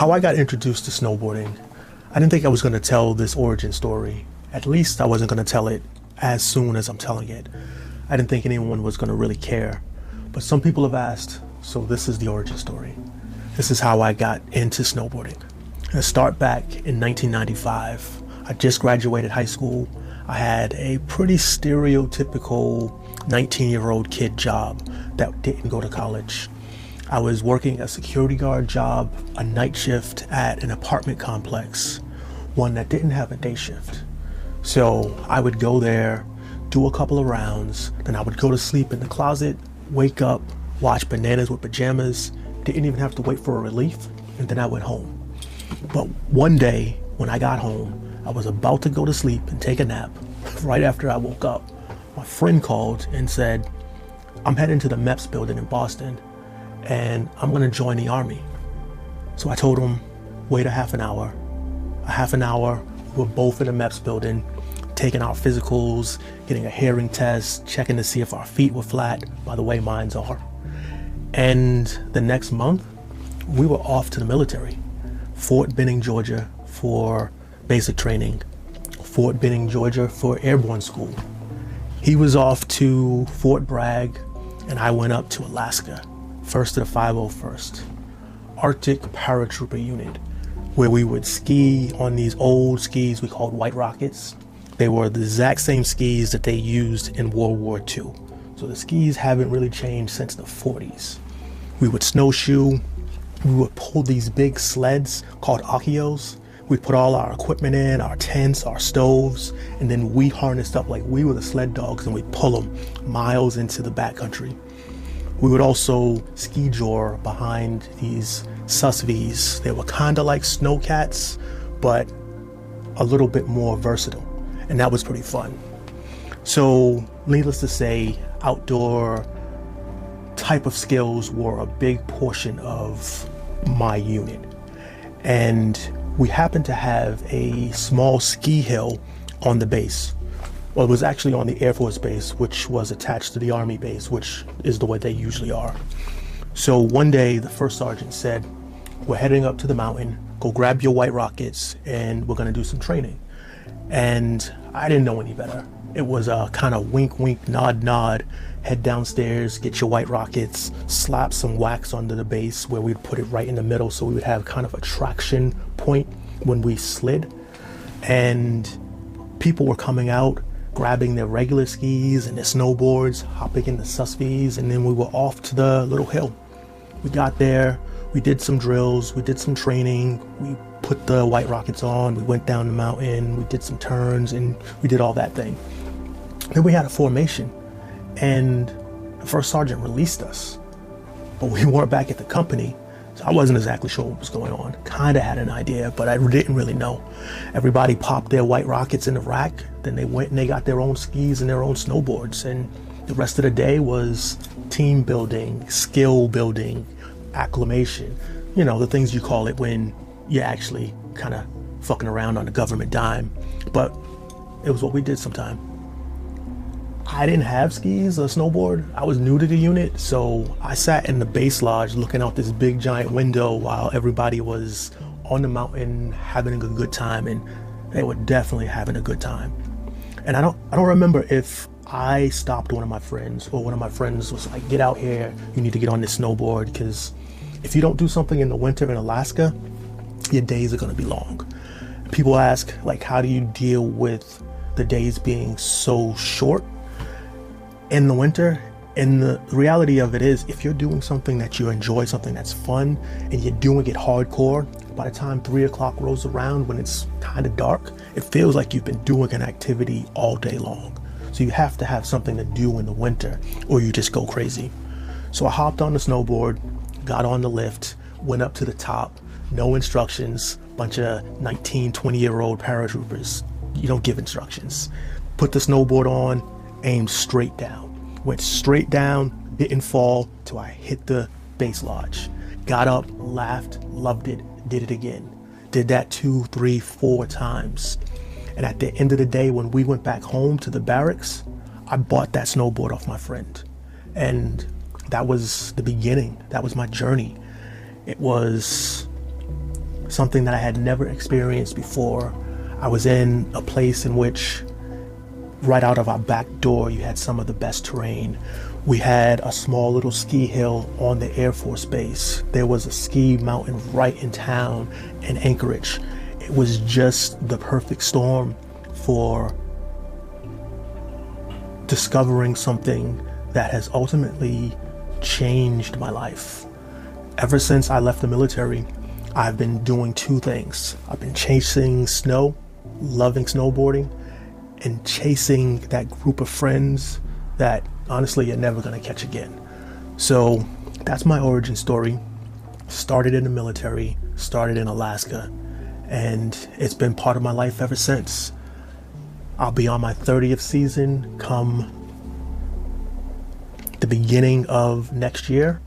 How I got introduced to snowboarding, I didn't think I was going to tell this origin story. At least I wasn't going to tell it as soon as I'm telling it. I didn't think anyone was going to really care. But some people have asked, so this is the origin story. This is how I got into snowboarding. Let's start back in 1995. I just graduated high school. I had a pretty stereotypical 19-year-old kid job that didn't go to college. I was working a security guard job, a night shift at an apartment complex, one that didn't have a day shift. So I would go there, do a couple of rounds, then I would go to sleep in the closet, wake up, watch Bananas with Pajamas, didn't even have to wait for a relief, and then I went home. But one day when I got home, I was about to go to sleep and take a nap. Right after I woke up, my friend called and said, I'm heading to the MEPS building in Boston and I'm going to join the Army. So I told him, wait a half an hour. We're both in the MEPS building, taking our physicals, getting a hearing test, checking to see if our feet were flat. By the way, mine's are. And the next month, we were off to the military. Fort Benning, Georgia for basic training. Fort Benning, Georgia for Airborne school. He was off to Fort Bragg and I went up to Alaska, first to the 501st, Arctic Paratrooper unit, where we would ski on these old skis we called White Rockets. They were the exact same skis that they used in World War II. So the skis haven't really changed since the 40s. We would snowshoe. We would pull these big sleds called Akios. We'd put all our equipment in, our tents, our stoves, and then we harnessed up like we were the sled dogs and we'd pull them miles into the backcountry. We would also ski jor behind these susvies. They were kind of like snowcats, but a little bit more versatile. And that was pretty fun. So needless to say, outdoor type of skills were a big portion of my unit. And we happened to have a small ski hill on the base. Well, it was actually on the Air Force base, which was attached to the Army base, which is the way they usually are. So one day the first sergeant said, we're heading up to the mountain, go grab your White Rockets and we're gonna do some training. And I didn't know any better. It was a kind of wink, wink, nod, nod. Head downstairs, get your White Rockets, slap some wax under the base where we'd put it right in the middle so we would have kind of a traction point when we slid. And people were coming out, grabbing their regular skis and their snowboards, hopping in the susvies, and then we were off to the little hill. We got there, we did some drills, we did some training, we put the White Rockets on, we went down the mountain, we did some turns, and we did all that thing. Then we had a formation, and the first sergeant released us, but we weren't back at the company, so I wasn't exactly sure what was going on. Kind of had an idea, but I didn't really know. Everybody popped their White Rockets in the rack, then they went and they got their own skis and their own snowboards, and the rest of the day was team building, skill building, acclimation, you know, the things you call it when you're actually kind of fucking around on a government dime. But it was what we did sometime. I didn't have skis or snowboard. I was new to the unit, so I sat in the base lodge looking out this big giant window while everybody was on the mountain having a good time, and they were definitely having a good time. And I don't remember if I stopped one of my friends or one of my friends was like, get out here, you need to get on this snowboard, because if you don't do something in the winter in Alaska, your days are going to be long. People ask, like, how do you deal with the days being so short in the winter? And the reality of it is, if you're doing something that you enjoy, something that's fun, and you're doing it hardcore, by the time 3 o'clock rolls around when it's kind of dark, it feels like you've been doing an activity all day long. So you have to have something to do in the winter or you just go crazy. So I hopped on the snowboard, got on the lift, went up to the top, no instructions, bunch of 19, 20-year-old paratroopers. You don't give instructions. Put the snowboard on, aimed straight down. Went straight down, didn't fall till I hit the base lodge. Got up, laughed, loved it, did it again. Did that 2, 3, 4 times. And at the end of the day, when we went back home to the barracks, I bought that snowboard off my friend. And that was the beginning. That was my journey. It was something that I had never experienced before. I was in a place in which right out of our back door, you had some of the best terrain. We had a small little ski hill on the Air Force Base. There was a ski mountain right in town in Anchorage. It was just the perfect storm for discovering something that has ultimately changed my life. Ever since I left the military, I've been doing two things. I've been chasing snow, loving snowboarding, and chasing that group of friends that honestly you're never gonna catch again. So that's my origin story. Started in the military, started in Alaska, and it's been part of my life ever since. I'll be on my 30th season come the beginning of next year,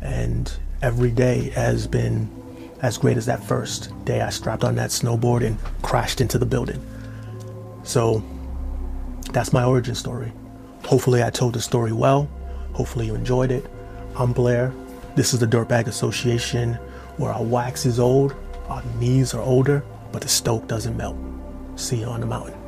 and every day has been as great as that first day I strapped on that snowboard and crashed into the building. So that's my origin story. Hopefully I told the story well. Hopefully you enjoyed it. I'm Blair. This is the Dirtbag Association, where our wax is old, our knees are older, but the stoke doesn't melt. See you on the mountain.